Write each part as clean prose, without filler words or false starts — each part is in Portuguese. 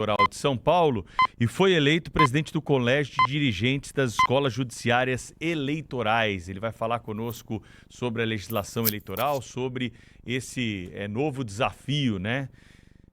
Eleitoral de São Paulo e foi eleito presidente do Colégio de Dirigentes das Escolas Judiciárias Eleitorais. Ele vai falar conosco sobre a legislação eleitoral, sobre esse novo desafio, né?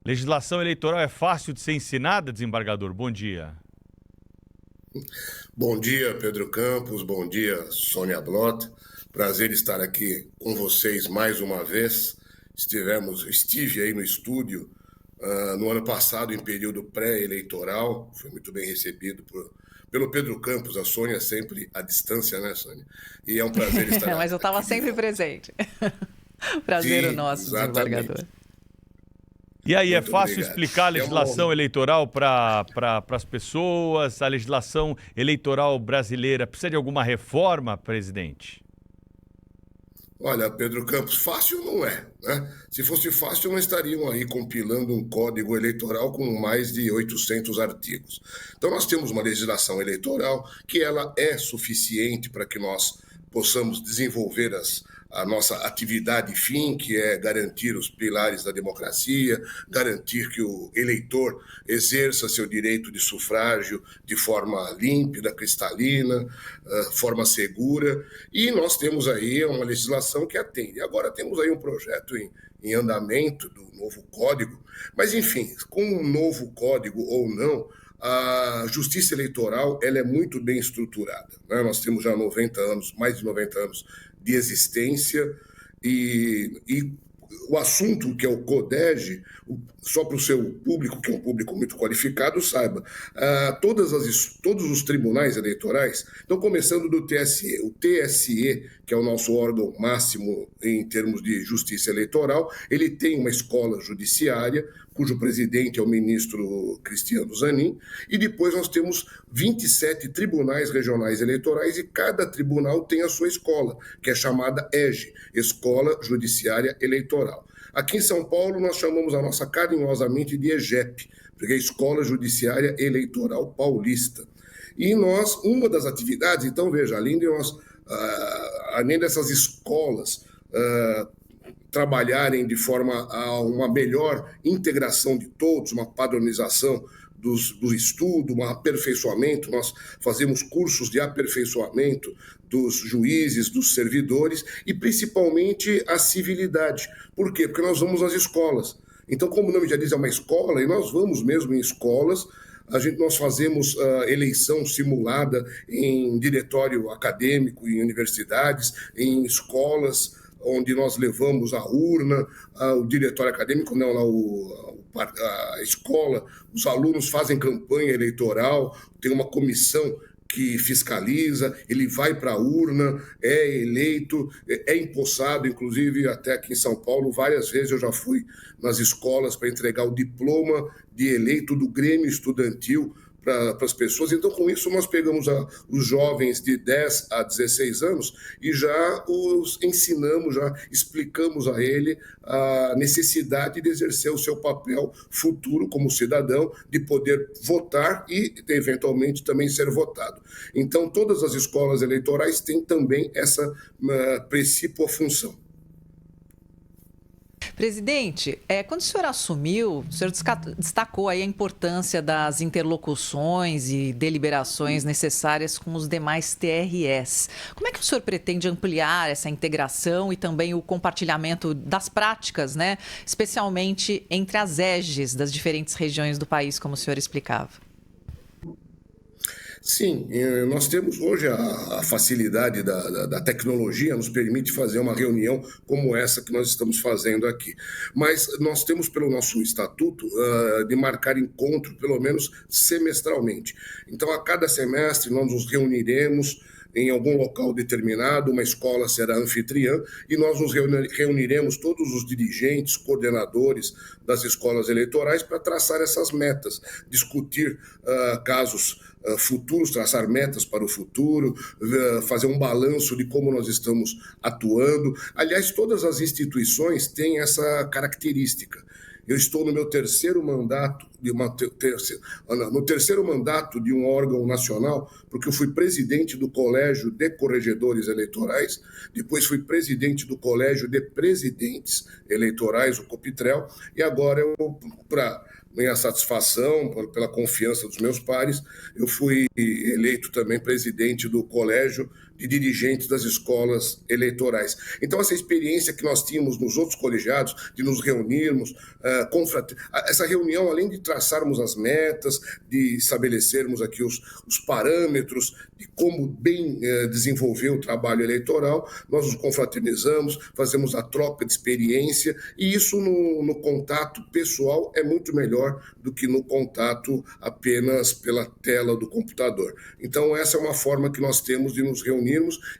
Legislação eleitoral é fácil de ser ensinada, desembargador? Bom dia. Bom dia, Pedro Campos. Bom dia, Sônia Blota. Prazer estar aqui com vocês mais uma vez. Estive aí no estúdio no ano passado, em período pré-eleitoral. Fui muito bem recebido pelo Pedro Campos. A Sônia sempre à distância, né, Sônia? E é um prazer estar aqui. Mas eu estava sempre presente. Prazer o nosso, desembargador. E aí, muito é fácil obrigado. Explicar a legislação eleitoral para as pessoas? A legislação eleitoral brasileira precisa de alguma reforma, presidente? Olha, Pedro Campos, fácil não é, né? Se fosse fácil, não estariam aí compilando um código eleitoral com mais de 800 artigos. Então, nós temos uma legislação eleitoral que ela é suficiente para que nós possamos desenvolver a nossa atividade fim, que é garantir os pilares da democracia, garantir que o eleitor exerça seu direito de sufrágio de forma límpida, cristalina, forma segura, e nós temos aí uma legislação que atende. Agora temos aí um projeto em andamento do novo código, mas enfim, com um novo código ou não, a justiça eleitoral ela é muito bem estruturada, né? Nós temos já 90 anos, mais de 90 anos de existência e o assunto que é o CODEG, só para o seu público, que é um público muito qualificado, saiba, todos os tribunais eleitorais estão começando do TSE. O TSE, que é o nosso órgão máximo em termos de justiça eleitoral, ele tem uma escola judiciária, cujo presidente é o ministro Cristiano Zanin, e depois nós temos 27 tribunais regionais eleitorais e cada tribunal tem a sua escola, que é chamada EJE, Escola Judiciária Eleitoral. Aqui em São Paulo nós chamamos a nossa carinhosamente de EJEP, porque é Escola Judiciária Eleitoral Paulista. E nós, uma das atividades, então veja, além dessas escolas trabalharem de forma a uma melhor integração de todos, uma padronização do estudo, um aperfeiçoamento. Nós fazemos cursos de aperfeiçoamento dos juízes, dos servidores e principalmente a civilidade. Por quê? Porque nós vamos às escolas. Então, como o nome já diz, é uma escola, e nós vamos mesmo em escolas. Nós fazemos eleição simulada em diretório acadêmico, em universidades, em escolas, onde nós levamos a urna, o diretório acadêmico, a escola, os alunos fazem campanha eleitoral, tem uma comissão que fiscaliza, ele vai para a urna, é eleito, é empossado, inclusive até aqui em São Paulo, várias vezes eu já fui nas escolas para entregar o diploma de eleito do Grêmio Estudantil para as pessoas. Então, com isso, nós pegamos os jovens de 10 a 16 anos e já os ensinamos, já explicamos a ele a necessidade de exercer o seu papel futuro como cidadão, de poder votar e, eventualmente, também ser votado. Então, todas as escolas eleitorais têm também essa precípua função. Presidente, quando o senhor assumiu, o senhor destacou aí a importância das interlocuções e deliberações necessárias com os demais TREs. Como é que o senhor pretende ampliar essa integração e também o compartilhamento das práticas, né? Especialmente entre as EJEs das diferentes regiões do país, como o senhor explicava? Sim, nós temos hoje a facilidade da tecnologia, nos permite fazer uma reunião como essa que nós estamos fazendo aqui. Mas nós temos, pelo nosso estatuto, de marcar encontro, pelo menos semestralmente. Então, a cada semestre, nós nos reuniremos em algum local determinado, uma escola será anfitriã, e nós nos reuniremos todos os dirigentes, coordenadores das escolas eleitorais para traçar essas metas, discutir casos futuros, traçar metas para o futuro, fazer um balanço de como nós estamos atuando. Aliás, todas as instituições têm essa característica. Eu estou no meu terceiro mandato no terceiro mandato de um órgão nacional, porque eu fui presidente do Colégio de Corregedores Eleitorais, depois fui presidente do Colégio de Presidentes Eleitorais, o COPITREL, e agora eu, para minha satisfação, pela confiança dos meus pares, eu fui eleito também presidente do Colégio de Dirigentes das Escolas Eleitorais. Então, essa experiência que nós tínhamos nos outros colegiados, de nos reunirmos, essa reunião, além de traçarmos as metas, de estabelecermos aqui os parâmetros de como bem desenvolver o trabalho eleitoral, nós nos confraternizamos, fazemos a troca de experiência, e isso no contato pessoal é muito melhor do que no contato apenas pela tela do computador. Então, essa é uma forma que nós temos de nos reunirmos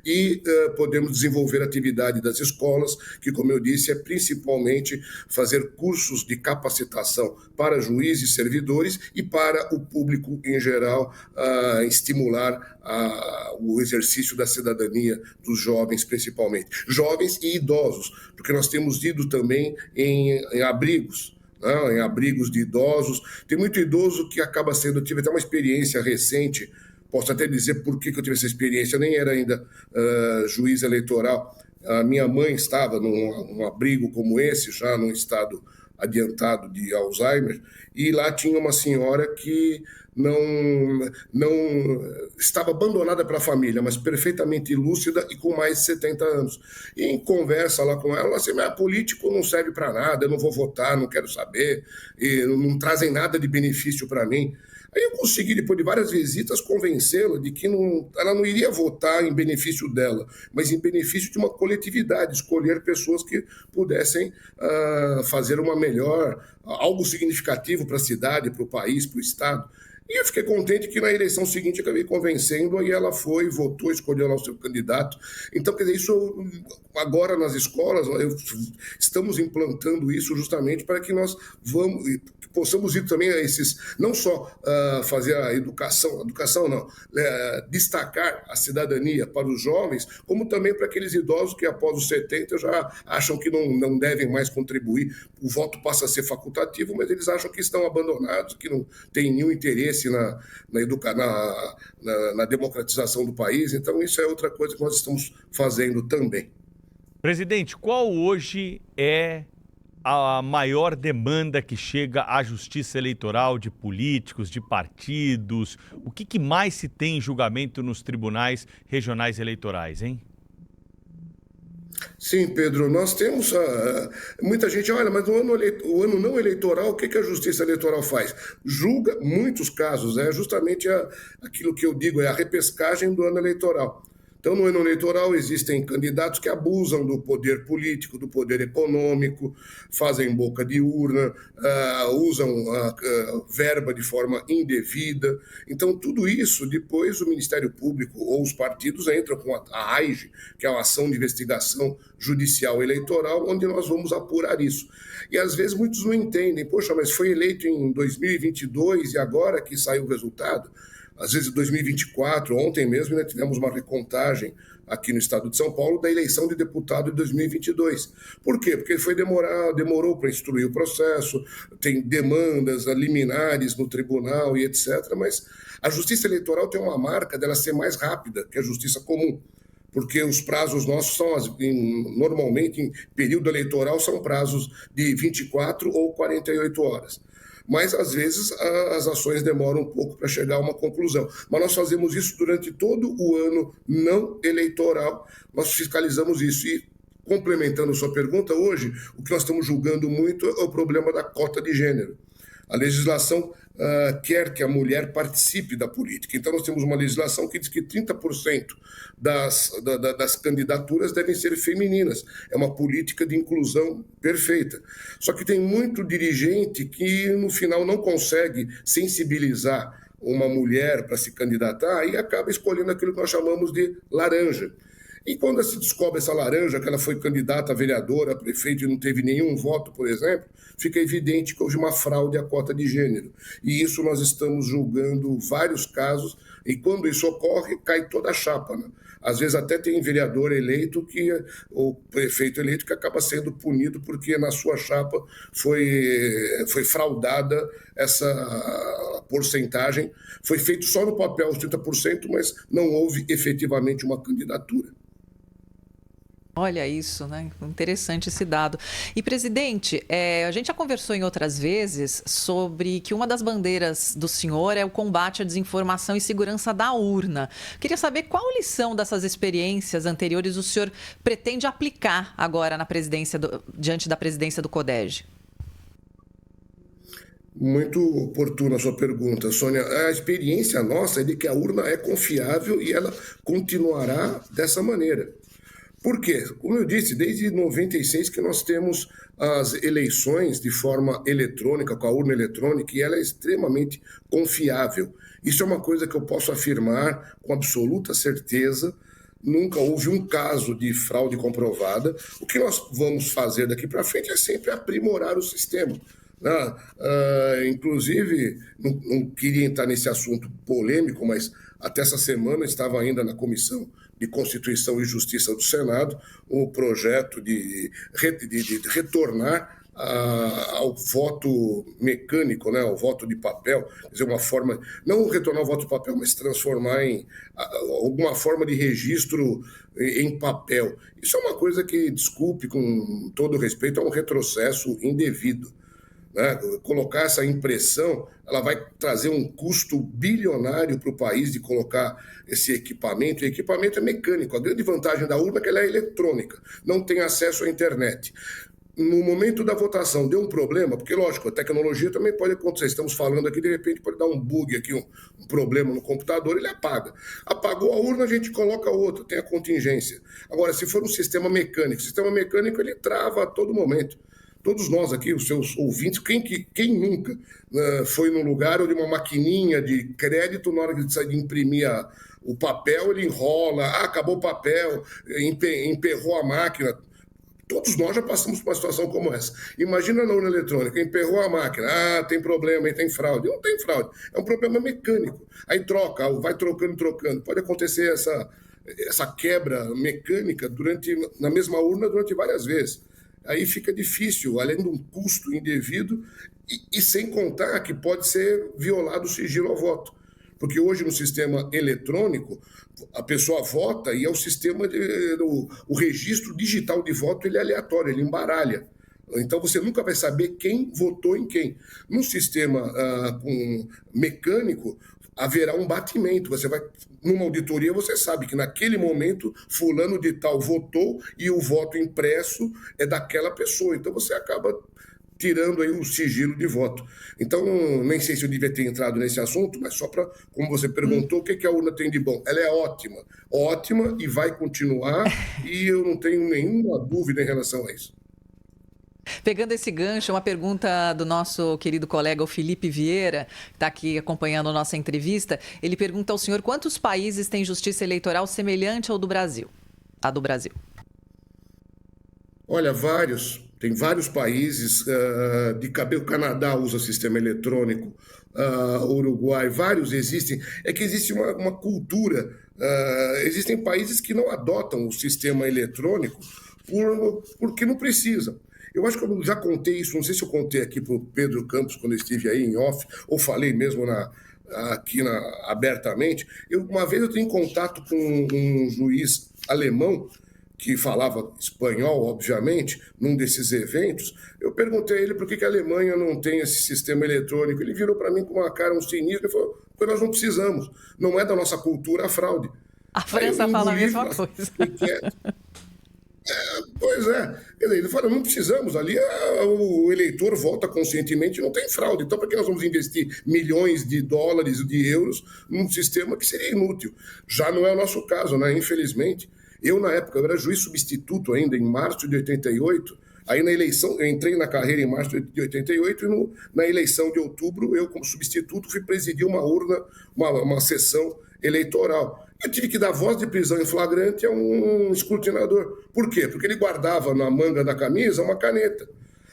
e podemos desenvolver a atividade das escolas, que, como eu disse, é principalmente fazer cursos de capacitação para juízes e servidores e para o público em geral, estimular o exercício da cidadania dos jovens, principalmente. Jovens e idosos, porque nós temos ido também em abrigos, em abrigos de idosos. Tem muito idoso que acaba sendo... Eu tive até uma experiência recente, posso até dizer por que eu tive essa experiência, eu nem era ainda juiz eleitoral. A minha mãe estava num abrigo como esse, já num estado adiantado de Alzheimer, e lá tinha uma senhora que não estava abandonada pela família, mas perfeitamente lúcida e com mais de 70 anos. E em conversa lá com ela assim, político não serve para nada, eu não vou votar, não quero saber, e não trazem nada de benefício para mim. Aí eu consegui, depois de várias visitas, convencê-la de que ela não iria votar em benefício dela, mas em benefício de uma coletividade, escolher pessoas que pudessem fazer uma melhor, algo significativo para a cidade, para o país, para o Estado. E eu fiquei contente que na eleição seguinte eu acabei convencendo, e ela foi, votou, escolheu lá o seu candidato. Então, quer dizer, isso agora nas escolas, estamos implantando isso justamente para que nós possamos ir também a esses, não só fazer a educação não, destacar a cidadania para os jovens, como também para aqueles idosos que após os 70 já acham que não devem mais contribuir. O voto passa a ser facultativo, mas eles acham que estão abandonados, que não têm nenhum interesse na democratização do país. Então, isso é outra coisa que nós estamos fazendo também. Presidente, qual hoje é a maior demanda que chega à Justiça Eleitoral de políticos, de partidos? O que mais se tem em julgamento nos tribunais regionais eleitorais, hein? Sim, Pedro, nós temos... muita gente, olha, mas no ano não eleitoral, o que a Justiça Eleitoral faz? Julga muitos casos, justamente aquilo que eu digo, é a repescagem do ano eleitoral. Então, no ano eleitoral, existem candidatos que abusam do poder político, do poder econômico, fazem boca de urna, usam verba de forma indevida. Então, tudo isso, depois o Ministério Público ou os partidos entram com a AIGE, que é a Ação de Investigação Judicial Eleitoral, onde nós vamos apurar isso. E, às vezes, muitos não entendem. Poxa, mas foi eleito em 2022 e agora que saiu o resultado? Às vezes, em 2024, ontem mesmo, tivemos uma recontagem aqui no estado de São Paulo da eleição de deputado de 2022. Por quê? Porque demorou para instruir o processo, tem demandas liminares no tribunal e etc. Mas a Justiça Eleitoral tem uma marca dela ser mais rápida que a Justiça Comum, porque os prazos nossos são, normalmente, em período eleitoral, são prazos de 24 ou 48 horas. Mas, às vezes, as ações demoram um pouco para chegar a uma conclusão. Mas nós fazemos isso durante todo o ano não eleitoral, nós fiscalizamos isso. E, complementando sua pergunta, hoje, o que nós estamos julgando muito é o problema da cota de gênero. A legislação quer que a mulher participe da política. Então, nós temos uma legislação que diz que 30% das candidaturas devem ser femininas. É uma política de inclusão perfeita. Só que tem muito dirigente que, no final, não consegue sensibilizar uma mulher para se candidatar e acaba escolhendo aquilo que nós chamamos de laranja. E quando se descobre essa laranja, que ela foi candidata a vereadora, a prefeito e não teve nenhum voto, por exemplo, fica evidente que houve uma fraude à cota de gênero. E isso nós estamos julgando vários casos, e quando isso ocorre, cai toda a chapa, né? Às vezes até tem vereador eleito, ou prefeito eleito, que acaba sendo punido porque na sua chapa foi fraudada essa porcentagem. Foi feito só no papel os 30%, mas não houve efetivamente uma candidatura. Olha isso, né? Interessante esse dado. E, presidente, a gente já conversou em outras vezes sobre que uma das bandeiras do senhor é o combate à desinformação e segurança da urna. Queria saber qual lição dessas experiências anteriores o senhor pretende aplicar agora na diante da presidência do CODEG. Muito oportuna a sua pergunta, Sônia. A experiência nossa é de que a urna é confiável e ela continuará dessa maneira. Por quê? Como eu disse, desde 96 que nós temos as eleições de forma eletrônica, com a urna eletrônica, e ela é extremamente confiável. Isso é uma coisa que eu posso afirmar com absoluta certeza. Nunca houve um caso de fraude comprovada. O que nós vamos fazer daqui para frente é sempre aprimorar o sistema. Inclusive, não queria entrar nesse assunto polêmico, mas até essa semana estava ainda na Comissão de Constituição e Justiça do Senado o projeto de retornar ao voto mecânico, né, ao voto de papel, quer dizer, uma forma, não retornar ao voto de papel, mas transformar em alguma forma de registro em papel. Isso é uma coisa que, desculpe, com todo respeito, é um retrocesso indevido. Colocar essa impressão, ela vai trazer um custo bilionário para o país de colocar esse equipamento. O equipamento é mecânico. A grande vantagem da urna é que ela é eletrônica, não tem acesso à internet. No momento da votação deu um problema, porque, lógico, a tecnologia também pode acontecer. Estamos falando aqui, de repente pode dar um bug aqui, um problema no computador, ele apaga. Apagou a urna, a gente coloca outra, tem a contingência. Agora, se for um sistema mecânico, ele trava a todo momento. Todos nós aqui, os seus ouvintes, quem nunca foi num lugar onde uma maquininha de crédito, na hora que ele sai de imprimir o papel, ele enrola, acabou o papel, emperrou a máquina. Todos nós já passamos por uma situação como essa. Imagina na urna eletrônica, emperrou a máquina, tem problema, aí tem fraude. Não tem fraude, é um problema mecânico. Aí troca, vai trocando. Pode acontecer essa quebra mecânica na mesma urna durante várias vezes. Aí fica difícil, além de um custo indevido, e sem contar que pode ser violado o sigilo ao voto. Porque hoje, no sistema eletrônico, a pessoa vota e é o sistema, o registro digital de voto, ele é aleatório, ele embaralha. Então, você nunca vai saber quem votou em quem. Num sistema mecânico, haverá um batimento. Numa auditoria, você sabe que naquele momento fulano de tal votou e o voto impresso é daquela pessoa. Então você acaba tirando aí o sigilo de voto. Então, nem sei se eu devia ter entrado nesse assunto, mas só para, como você perguntou, o que a urna tem de bom? Ela é ótima e vai continuar, e eu não tenho nenhuma dúvida em relação a isso. Pegando esse gancho, uma pergunta do nosso querido colega, o Felipe Vieira, que está aqui acompanhando a nossa entrevista. Ele pergunta ao senhor quantos países têm justiça eleitoral semelhante ao do Brasil? A do Brasil. Olha, vários. Tem vários países, o Canadá usa sistema eletrônico, o Uruguai, vários existem. É que existe uma cultura, existem países que não adotam o sistema eletrônico porque não precisam. Eu acho que eu já contei isso, não sei se eu contei aqui para o Pedro Campos quando eu estive aí em off, ou falei mesmo abertamente. Uma vez eu tenho contato com um juiz alemão que falava espanhol, obviamente, num desses eventos. Eu perguntei a ele por que a Alemanha não tem esse sistema eletrônico. Ele virou para mim com uma cara, um cinismo, e falou: porque nós não precisamos, não é da nossa cultura a fraude. A França fala a mesma coisa. Pois é. Ele fala, não precisamos, ali o eleitor vota conscientemente e não tem fraude. Então, para que nós vamos investir milhões de dólares, de euros, num sistema que seria inútil? Já não é o nosso caso, né? Infelizmente. Eu, na época, eu era juiz substituto ainda, em março de 88. Aí, na eleição, eu entrei na carreira em março de 88 e na eleição de outubro, eu, como substituto, fui presidir uma urna, uma sessão eleitoral. Eu tive que dar voz de prisão em flagrante a um escrutinador. Por quê? Porque ele guardava na manga da camisa uma caneta.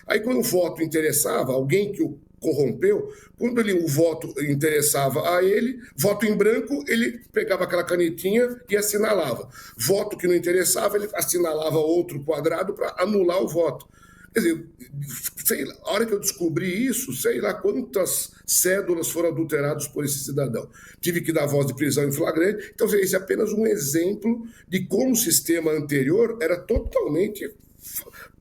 Aí, quando o voto interessava, alguém que o corrompeu, quando o voto interessava a ele, voto em branco, ele pegava aquela canetinha e assinalava. Voto que não interessava, ele assinalava outro quadrado para anular o voto. Quer dizer, sei lá, a hora que eu descobri isso, sei lá quantas cédulas foram adulteradas por esse cidadão. Tive que dar voz de prisão em flagrante. Então, esse é apenas um exemplo de como o sistema anterior era totalmente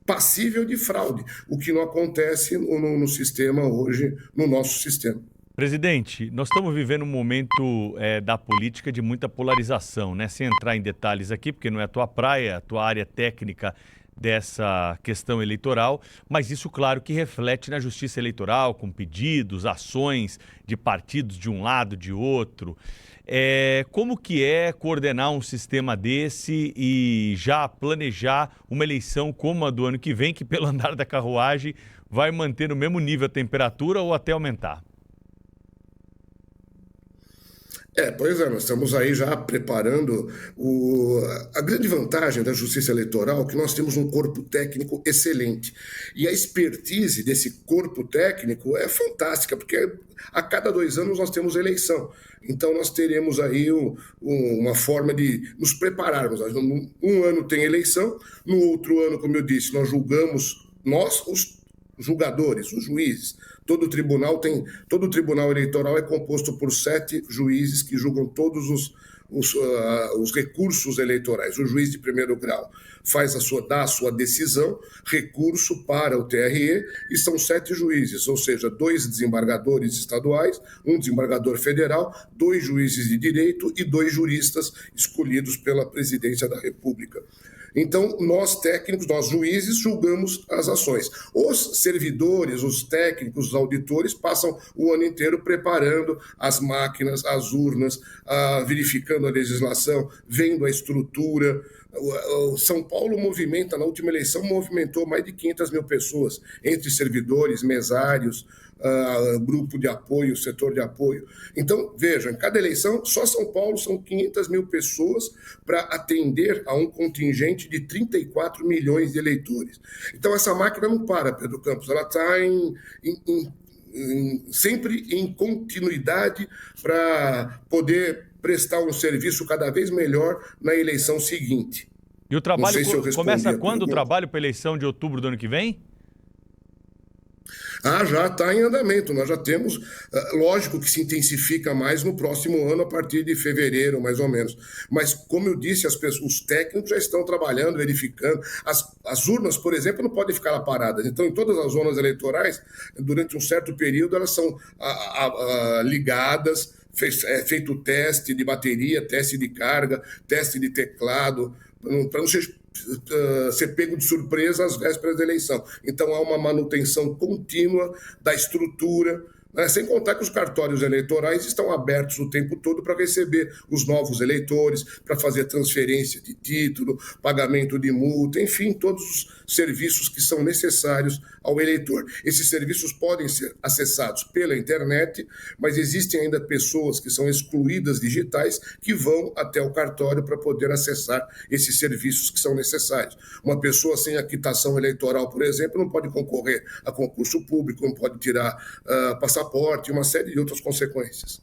passível de fraude, o que não acontece no sistema hoje, no nosso sistema. Presidente, nós estamos vivendo um momento da política de muita polarização, né? Sem entrar em detalhes aqui, porque não é a tua praia, a tua área técnica dessa questão eleitoral, mas isso, claro, que reflete na justiça eleitoral, com pedidos, ações de partidos de um lado, de outro. Como que é coordenar um sistema desse e já planejar uma eleição como a do ano que vem, que pelo andar da carruagem vai manter no mesmo nível a temperatura ou até aumentar? Pois é, nós estamos aí já preparando a grande vantagem da justiça eleitoral é que nós temos um corpo técnico excelente. E a expertise desse corpo técnico é fantástica, porque a cada 2 anos nós temos eleição. Então nós teremos aí uma forma de nos prepararmos. Um ano tem eleição, no outro ano, como eu disse, nós julgamos, os julgadores, os juízes. Todo tribunal eleitoral é composto por 7 juízes que julgam todos os recursos eleitorais. O juiz de primeiro grau dá a sua decisão, recurso para o TRE, e são 7 juízes, ou seja, 2 desembargadores estaduais, um desembargador federal, 2 juízes de direito e 2 juristas escolhidos pela presidência da República. Então, nós técnicos, nós juízes, julgamos as ações. Os servidores, os técnicos, os auditores passam o ano inteiro preparando as máquinas, as urnas, verificando a legislação, vendo a estrutura. O São Paulo na última eleição, movimentou mais de 500 mil pessoas, entre servidores, mesários, grupo de apoio, setor de apoio. Então, vejam, em cada eleição, só São Paulo são 500 mil pessoas para atender a um contingente de 34 milhões de eleitores. Então, essa máquina não para, Pedro Campos, ela está sempre em continuidade para poder prestar um serviço cada vez melhor na eleição seguinte. E o trabalho começa quando o trabalho para a eleição de outubro do ano que vem? Já está em andamento. Nós já temos, lógico que se intensifica mais no próximo ano, a partir de fevereiro, mais ou menos. Mas, como eu disse, os técnicos já estão trabalhando, verificando. As urnas, por exemplo, não podem ficar lá paradas. Então, em todas as zonas eleitorais, durante um certo período, elas são ligadas, feito teste de bateria, teste de carga, teste de teclado, para não ser pego de surpresa às vésperas da eleição. Então há uma manutenção contínua da estrutura, né? Sem contar que os cartórios eleitorais estão abertos o tempo todo para receber os novos eleitores, para fazer transferência de título, pagamento de multa, enfim, todos os serviços que são necessários ao eleitor. Esses serviços podem ser acessados pela internet, mas existem ainda pessoas que são excluídas digitais que vão até o cartório para poder acessar esses serviços que são necessários. Uma pessoa sem a quitação eleitoral, por exemplo, não pode concorrer a concurso público, não pode tirar passaporte, uma série de outras consequências.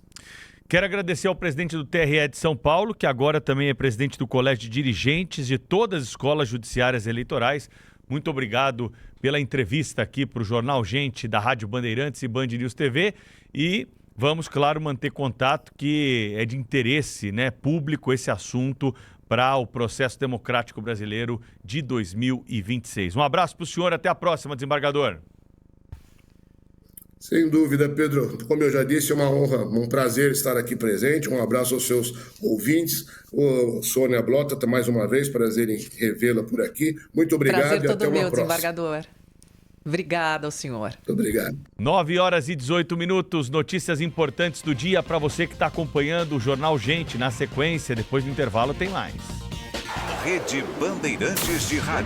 Quero agradecer ao presidente do TRE de São Paulo, que agora também é presidente do Colégio de Dirigentes de todas as escolas judiciárias eleitorais. Muito obrigado pela entrevista aqui para o Jornal Gente da Rádio Bandeirantes e Band News TV. E vamos, claro, manter contato, que é de interesse, né, público esse assunto para o processo democrático brasileiro de 2026. Um abraço para o senhor, até a próxima, desembargador. Sem dúvida, Pedro. Como eu já disse, é uma honra, um prazer estar aqui presente. Um abraço aos seus ouvintes. Sônia Blota, mais uma vez, prazer em revê-la por aqui. Muito obrigado prazer e até todo uma meu, próxima. Desembargador. Obrigada ao senhor. Muito obrigado. 9h18. Notícias importantes do dia para você que está acompanhando o Jornal Gente. Na sequência, depois do intervalo, tem mais. Rede Bandeirantes de Rádio.